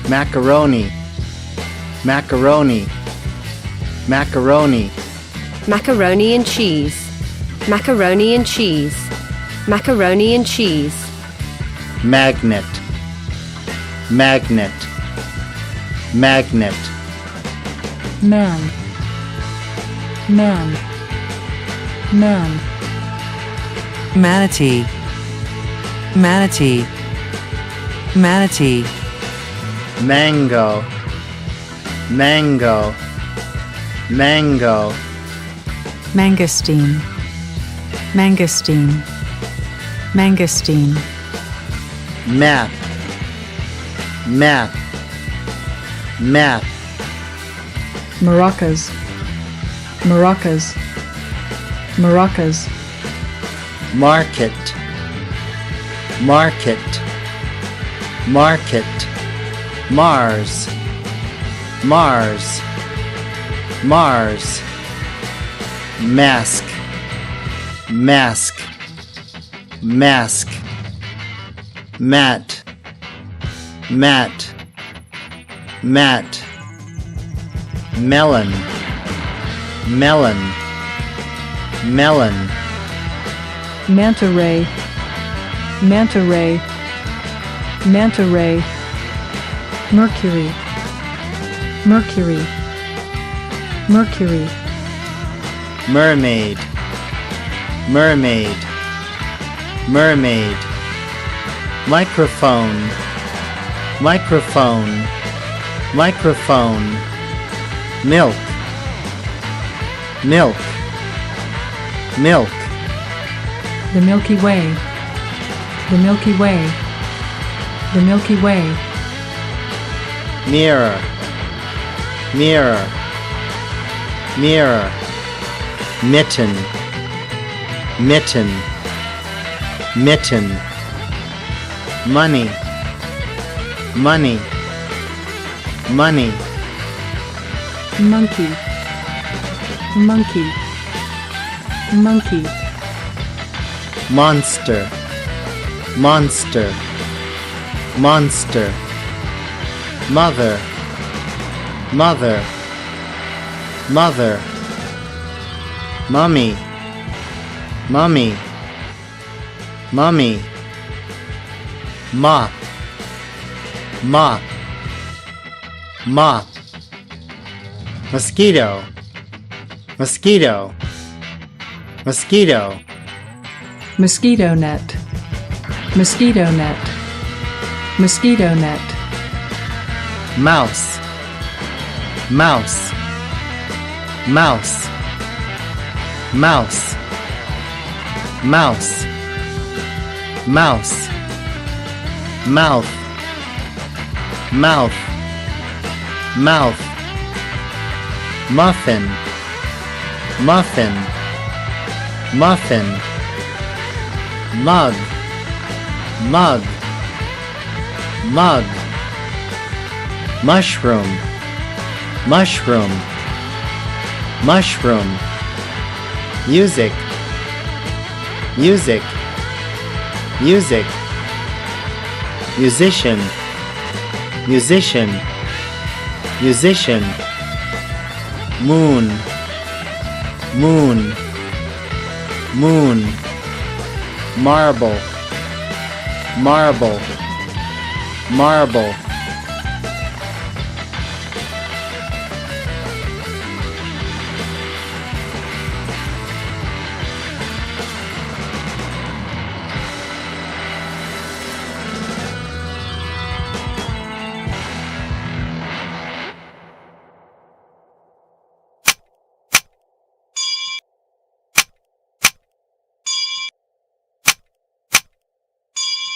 macaroni, macaroni, macaroni, macaroni and cheese, macaroni and cheese, macaroni and cheese, magnet, magnet, magnet, man, man, man, manatee, manatee, manatee, mango, mango, mango, mangosteen, mangosteen, mangosteen, map, map, map, maracas, maracas, maracas, market, market, market, Mars, Mars, Mars, mask, mask, mask, mat, mat, mat, melon, melon, melon, manta ray, manta ray, manta ray, mercury, mercury, mercury, mermaid, mermaid, mermaid, microphone, microphone, microphone, milk, milk, milk, the Milky Way, the Milky Way, the Milky Way, mirror, mirror, mirror, mitten, mitten, mitten, money, money, money, monkey, monkey, monkey, monster, monster, monster, mother, mother, mother, mummy, mummy, mummy, mop, mop, mop, mosquito, mosquito, mosquito, mosquito net, mosquito net, mosquito net, mouse, mouse, mouse, mouse, mouse, mouse, mouth, mouth, mouth, muffin, muffin, muffin, mug, mug, mug, mushroom, mushroom, mushroom, music, music, music, musician, musician, musician, moon, moon, moon, marble, marble, marble,